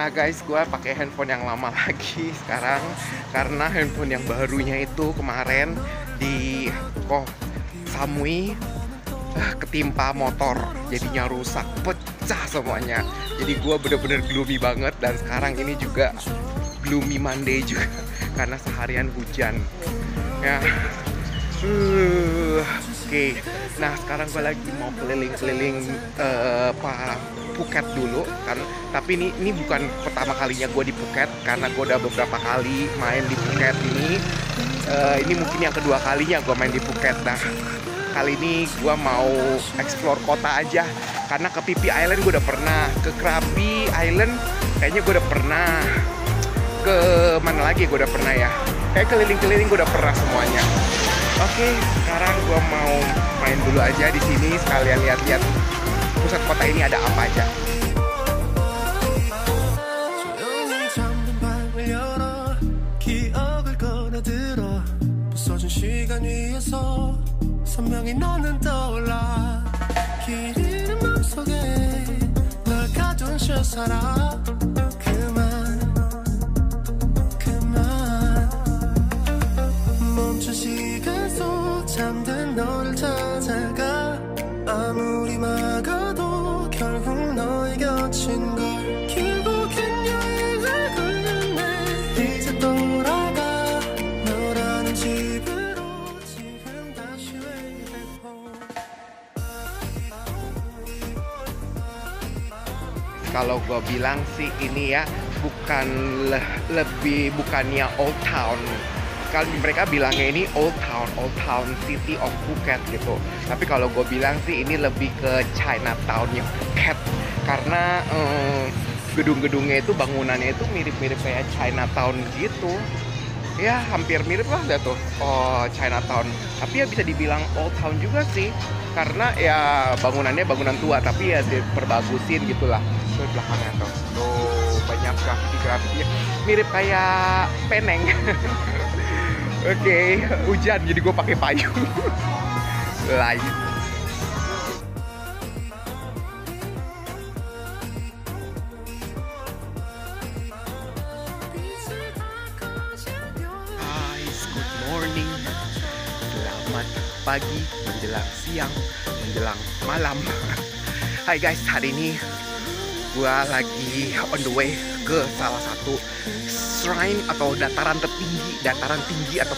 Nah guys, gue pakai handphone yang lama lagi sekarang karena handphone yang barunya itu kemarin di Koh Samui ketimpa motor, jadinya rusak, pecah semuanya. Jadi gue bener-bener gloomy banget, dan sekarang ini juga gloomy Monday juga karena seharian hujan. Ya, Oke. Nah sekarang gue lagi mau keliling-keliling Phuket dulu kan. Tapi ini bukan pertama kalinya gue di Phuket, karena gue udah beberapa kali main di Phuket ini. Ini mungkin yang kedua kalinya gue main di Phuket. Nah kali ini gue mau explore kota aja, karena ke Phi Phi Island gue udah pernah, ke Krabi Island kayaknya gue udah pernah, ke mana lagi gue udah pernah ya. Kayak keliling-keliling gue udah pernah semuanya. Oke, sekarang gue mau main dulu aja di sini, sekalian lihat-lihat pusat kota ini ada apa aja. 잠든 너를 찾아가 아무리 막아도 결국 너의 곁인 걸 결국엔 여행을 걸렸네 이제 돌아가 너라는 집으로 지금 다시 way back home. Kalau gue bilang sih ini ya bukannya Old Town. Kalau mereka bilangnya ini Old Town City of Phuket gitu. Tapi kalau gue bilang sih ini lebih ke Chinatown-nya Phuket, karena gedung-gedungnya itu, bangunannya itu mirip-mirip kayak Chinatown gitu. Ya hampir mirip lah dah tuh. Oh, Chinatown. Tapi ya bisa dibilang Old Town juga sih, karena ya bangunannya bangunan tua tapi ya diperbagusin gitulah. Tuh belakangnya tuh banyak grafiti-grafitinya, mirip kayak Peneng. Oke, hujan jadi gue pakai payung. Lain. Guys, good morning. Selamat pagi, menjelang siang, menjelang malam. Hai guys, hari ini gue lagi on the way ke salah satu shrine atau dataran tinggi atau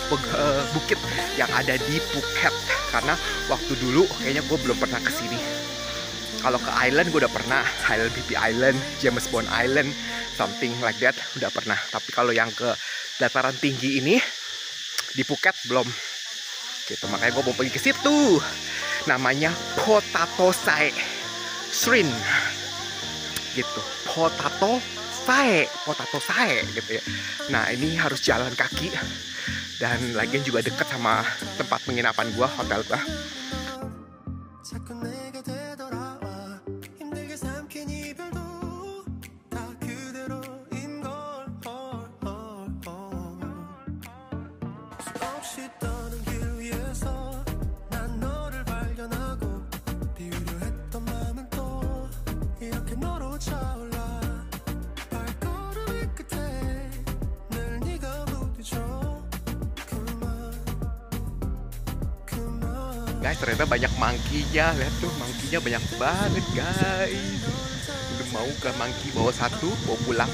bukit yang ada di Phuket. Karena waktu dulu kayaknya gue belum pernah kesini. Kalau ke island gue udah pernah, Island Phi Phi Island, James Bond Island, something like that udah pernah. Tapi kalau yang ke dataran tinggi ini di Phuket belum. Gitu, makanya gue mau pergi ke situ. Namanya Potato Sae Shrine. Gitu, Potato Sae gitu ya. Nah ini harus jalan kaki, dan lagian juga deket sama tempat penginapan gua, hotel gua. Guys, ternyata banyak monkey-nya. Lihat tuh, monkey-nya banyak banget guys. Udah mau ke monkey bawa satu, bawa pulang.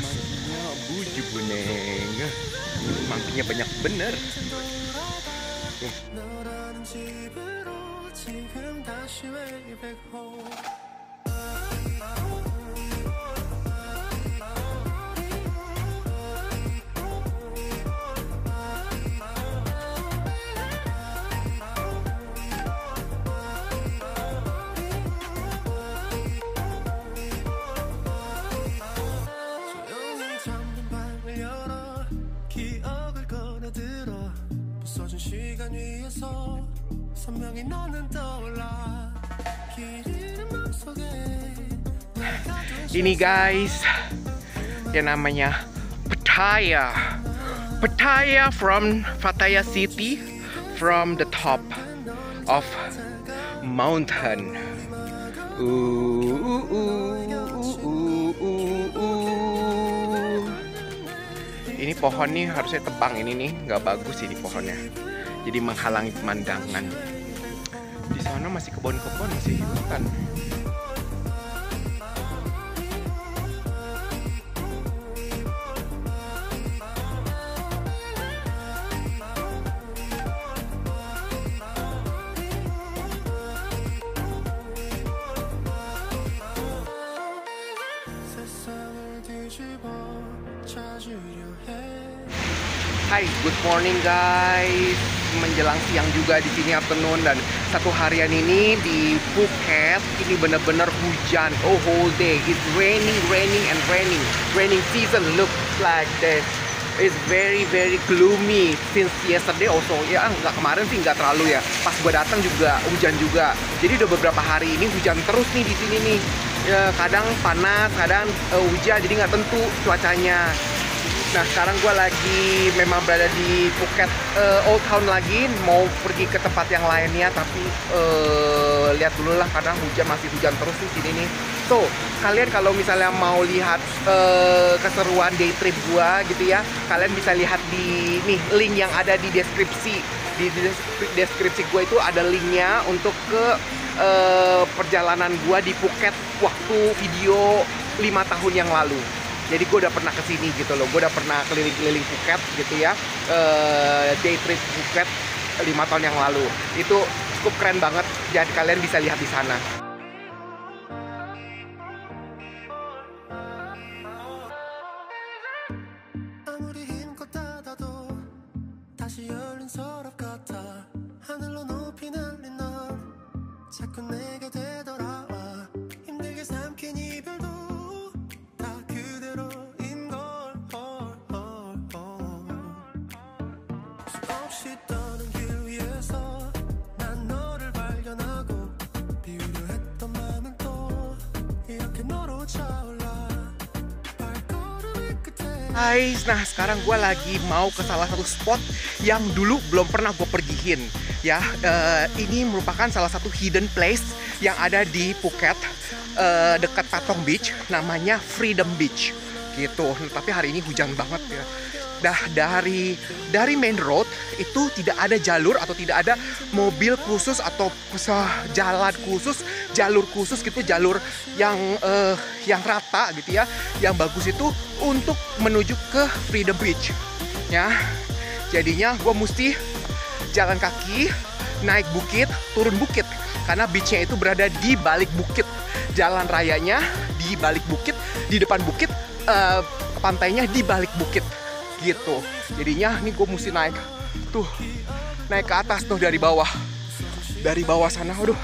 Monkey-nya buju buneng. Monkey-nya banyak bener. 시간 위에서 선명히 너는 떠올라 길이는 맘속에 ini guys yang namanya Pattaya from Pattaya City, from the top of mountain. Ini pohon nih harusnya tebang, ini nih nggak bagus ini pohonnya. Jadi menghalangi pemandangan. Di sana masih kebun-kebun, masih hutan. 세상을 뒤집어 찾으려 해 Hai, good morning guys. Menjelang siang juga di sini afternoon, dan satu harian ini di Phuket ini bener-bener hujan. Oh, whole day it's raining and raining. Raining season looks like this. It's very gloomy since yesterday also. Ya, nggak kemarin sih nggak terlalu ya. Pas gua datang juga hujan juga. Jadi udah beberapa hari ini hujan terus nih di sini nih. Ya, kadang panas, kadang hujan. Jadi nggak tentu cuacanya. Nah, sekarang gue lagi memang berada di Phuket Old Town lagi. Mau pergi ke tempat yang lainnya, tapi lihat dulu lah karena masih hujan terus di sini nih. So, kalian kalau misalnya mau lihat keseruan day trip gue gitu ya, kalian bisa lihat di nih link yang ada di deskripsi. Di deskripsi gue itu ada linknya untuk ke perjalanan gue di Phuket waktu video 5 tahun yang lalu. Jadi gue udah pernah kesini gitu loh, gue udah pernah keliling-keliling Phuket gitu ya, day trip Phuket 5 tahun yang lalu. Itu cukup keren banget, jadi kalian bisa lihat di sana. 아무리 힘껏 닫아도 다시 열린 서랍 같아 하늘로 높이 날린 넌 자꾸 내게 되돌아와 힘들게 삼킨 이별도 다 그대로인 걸 수없이 떠는 길 위에서 난 너를 발견하고 비우려 했던 마음은 또 이렇게 너로 차올라 발걸음의 끝에 Guys, nah sekarang gue lagi mau ke salah satu spot yang dulu belum pernah gue pergiin ya. Ini merupakan salah satu hidden place yang ada di Phuket, dekat Patong Beach, namanya Freedom Beach gitu. Tapi hari ini hujan banget ya. Dari main road itu tidak ada jalur atau tidak ada mobil khusus atau jalan khusus, jalur khusus gitu, jalur yang rata gitu ya, yang bagus itu untuk menuju ke Freedom Beach ya. Jadinya gue mesti jalan kaki, naik bukit, turun bukit, karena beachnya itu berada di balik bukit. Jalan rayanya di balik bukit, di depan bukit, pantainya di balik bukit gitu. Jadinya nih gue mesti naik ke atas tuh dari bawah sana, aduh,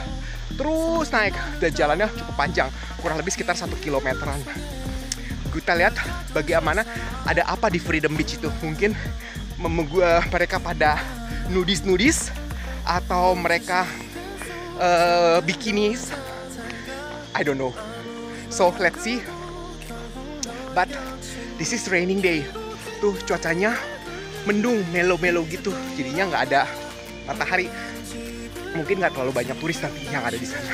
terus naik, dan jalannya cukup panjang, kurang lebih sekitar 1 kilometeran. Kita lihat bagaimana, ada apa di Freedom Beach itu. Mungkin mereka pada nudis atau mereka bikinis, I don't know. So let's see. But this is raining day. Tuh cuacanya mendung, melo-melo gitu, jadinya nggak ada matahari. Mungkin nggak terlalu banyak turis nanti yang ada di sana.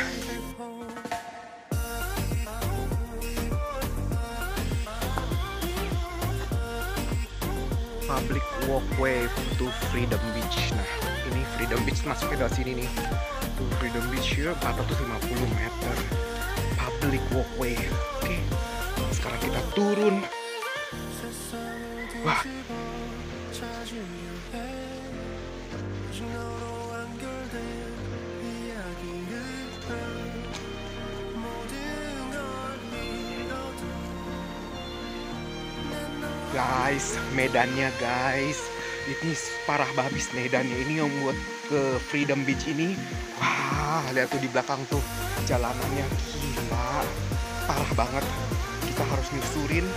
Public walkway to Freedom Beach. Nah, ini Freedom Beach masuknya dari sini nih. Tuh Freedom Beach ya, 450 meter. Public walkway. Oke. Sekarang kita turun. Wah. Guys, medannya guys, ini parah babis medannya. Ini yang buat ke Freedom Beach ini. Wah, lihat tuh di belakang tuh jalanannya, gila, parah banget. Kita harus nyusurin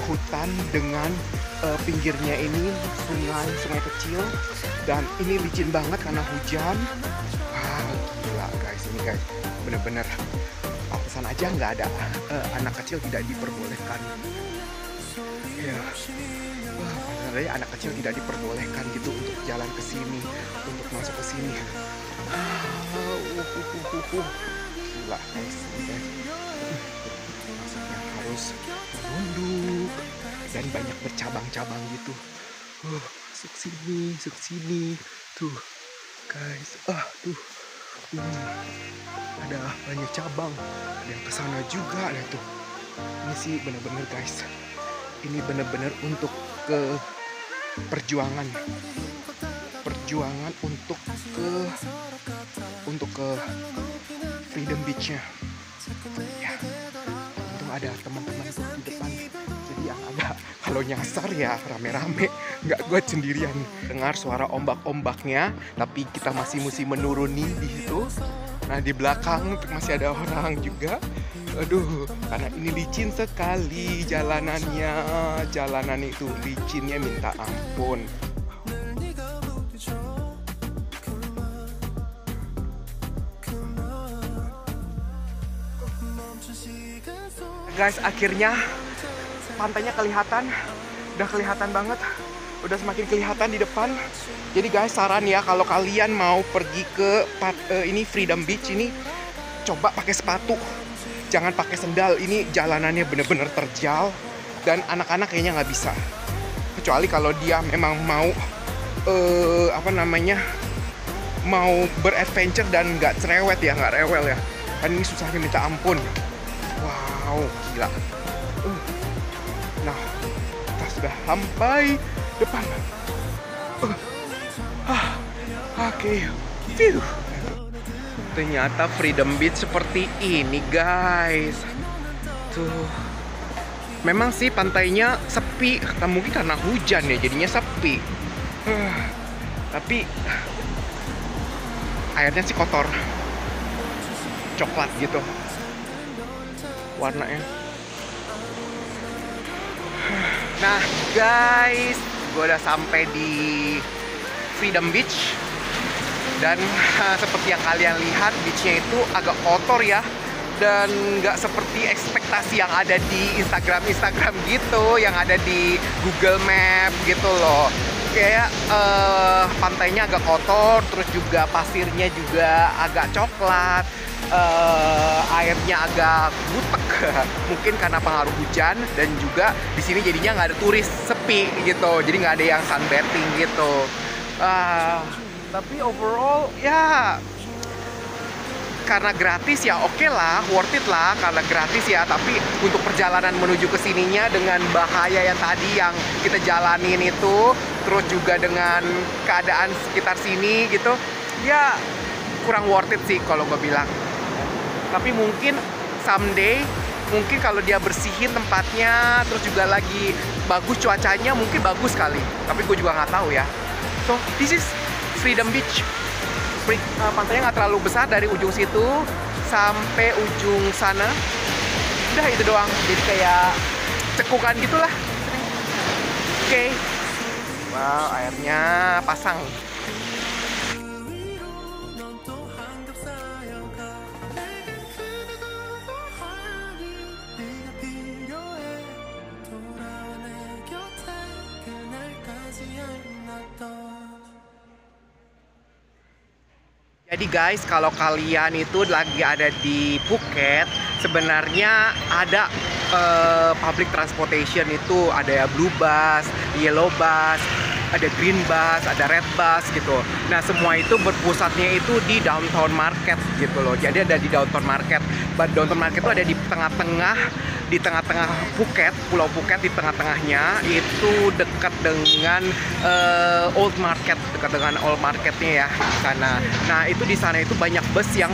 hutan dengan pinggirnya ini sungai kecil, dan ini licin banget karena hujan. Wah, gila guys, ini guys, bener-bener pantesan aja nggak ada anak kecil tidak diperbolehkan. Ya, wah, pantesan aja anak kecil tidak diperbolehkan gitu untuk jalan ke sini, untuk masuk ke sini. Gila guys, ini guys. Masuknya harus menunduk. dan banyak bercabang-cabang gitu. Masuk sini tuh guys. Tuh ini ada banyak cabang, ada yang kesana juga ada tuh. Ini sih bener-bener guys, ini bener-bener untuk ke perjuangan untuk ke Freedom Beach-nya ya. Untung ada teman-teman tuh di depan, jadi yang agak kalau nyasar ya rame-rame, nggak gue sendirian. Dengar suara ombak-ombaknya, tapi kita masih mesti menuruni di situ. Nah di belakang masih ada orang juga. Aduh, karena ini licin sekali jalanannya. Jalanan itu licinnya minta ampun. Guys, akhirnya pantainya kelihatan. Udah kelihatan banget. Udah semakin kelihatan di depan. Jadi guys, saran ya kalau kalian mau pergi ke ini Freedom Beach ini, coba pakai sepatu. Jangan pakai sendal. Ini jalanannya bener-bener terjal dan anak-anak kayaknya nggak bisa. Kecuali kalau dia memang mau mau beradventure dan nggak cerewet ya, nggak rewel ya. Kan ini susahnya minta ampun. Wow, gila. Nah, kita sudah sampai depan. Oke. Ternyata Freedom Beach seperti ini, guys. Tuh. Memang sih pantainya sepi, mungkin karena hujan ya jadinya sepi. Tapi airnya sih kotor. Coklat gitu warnanya. Nah guys, gue udah sampai di Freedom Beach. Dan seperti yang kalian lihat, beachnya itu agak kotor ya. Dan nggak seperti ekspektasi yang ada di Instagram gitu, yang ada di Google Map gitu loh. Kayak pantainya agak kotor, terus juga pasirnya juga agak coklat. Airnya agak butek, mungkin karena pengaruh hujan, dan juga di sini jadinya nggak ada turis, sepi gitu, jadi nggak ada yang sunbathing gitu. Tapi overall ya karena gratis ya oke lah, worth it lah karena gratis ya. Tapi untuk perjalanan menuju ke sininya dengan bahaya yang tadi yang kita jalanin itu, terus juga dengan keadaan sekitar sini gitu, ya kurang worth it sih kalau gue bilang. Tapi mungkin someday, mungkin kalau dia bersihin tempatnya, terus juga lagi bagus cuacanya, mungkin bagus kali. Tapi gue juga nggak tahu ya. So, this is Freedom Beach. Pantainya nggak terlalu besar, dari ujung situ sampai ujung sana. Udah itu doang. Jadi kayak cekungan gitulah. Oke. Wow, airnya pasang. Jadi guys, kalau kalian itu lagi ada di Phuket, sebenarnya ada public transportation itu, ada ya Blue Bus, Yellow Bus, ada Green Bus, ada Red Bus gitu. Nah semua itu berpusatnya itu di Downtown Market gitu loh. Jadi ada di Downtown Market. Downtown Market itu ada di tengah-tengah Phuket, Pulau Phuket. Di tengah-tengahnya itu dekat dengan Old Market, dekat dengan Old Marketnya ya di sana. Nah itu di sana itu banyak bus yang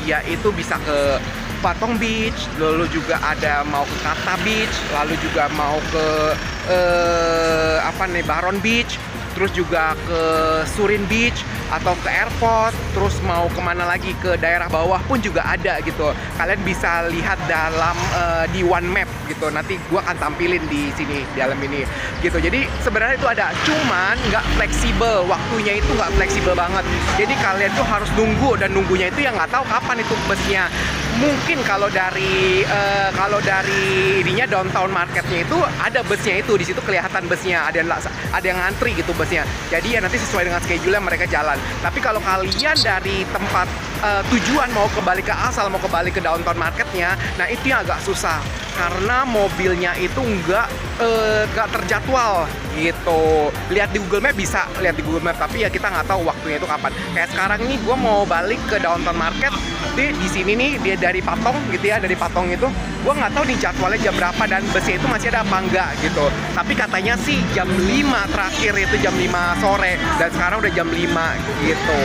dia itu bisa ke Patong Beach, lalu juga ada mau ke Kata Beach, lalu juga mau ke Baron Beach, terus juga ke Surin Beach atau ke airport, terus mau kemana lagi ke daerah bawah pun juga ada gitu. Kalian bisa lihat dalam di One Map gitu. Nanti gua akan tampilin di sini di dalam ini gitu. Jadi sebenarnya itu ada, cuman nggak fleksibel, waktunya itu nggak fleksibel banget. Jadi kalian tuh harus nunggu, dan nunggunya itu yang nggak tahu kapan itu busnya. Mungkin kalau dari ininya Downtown Marketnya itu ada busnya itu, di situ kelihatan busnya, ada yang ngantri gitu busnya. Jadi ya nanti sesuai dengan schedule yang mereka jalan. Tapi kalau kalian dari tempat tujuan mau kembali ke asal, mau kembali ke downtown marketnya, nah itu yang agak susah karena mobilnya itu nggak terjadwal gitu. Lihat di Google Map bisa, lihat di Google Map, tapi ya kita nggak tahu waktunya itu kapan. Kayak sekarang nih gue mau balik ke downtown market, di sini nih dia dari Patong gitu ya, dari Patong itu gue nggak tahu nih jadwalnya jam berapa dan busnya itu masih ada apa enggak gitu. Tapi katanya sih jam 5 terakhir itu jam 5 sore dan sekarang udah jam 5 gitu.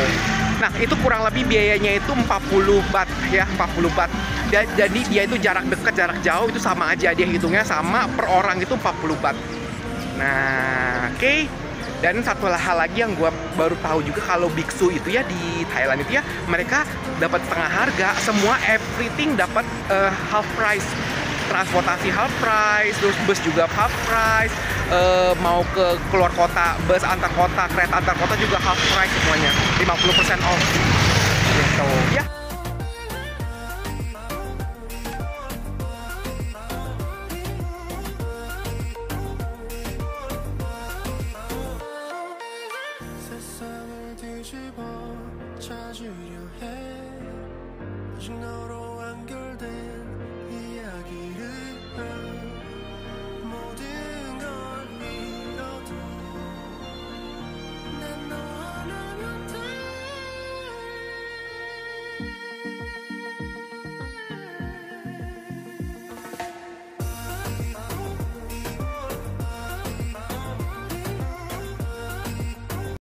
Nah, itu kurang lebih biayanya itu 40 baht ya, 40 baht. Jadi dia itu jarak dekat, jarak jauh itu sama aja, dia hitungnya sama per orang itu 40 baht. Nah, oke. Dan satu hal lagi yang gue baru tahu juga kalau biksu itu ya di Thailand itu ya, mereka dapat setengah harga, semua everything dapat half price. Transportasi half price, terus bus juga half price, mau ke keluar kota, bus antar kota, kereta antar kota juga half price semuanya, 50% off gitu ya.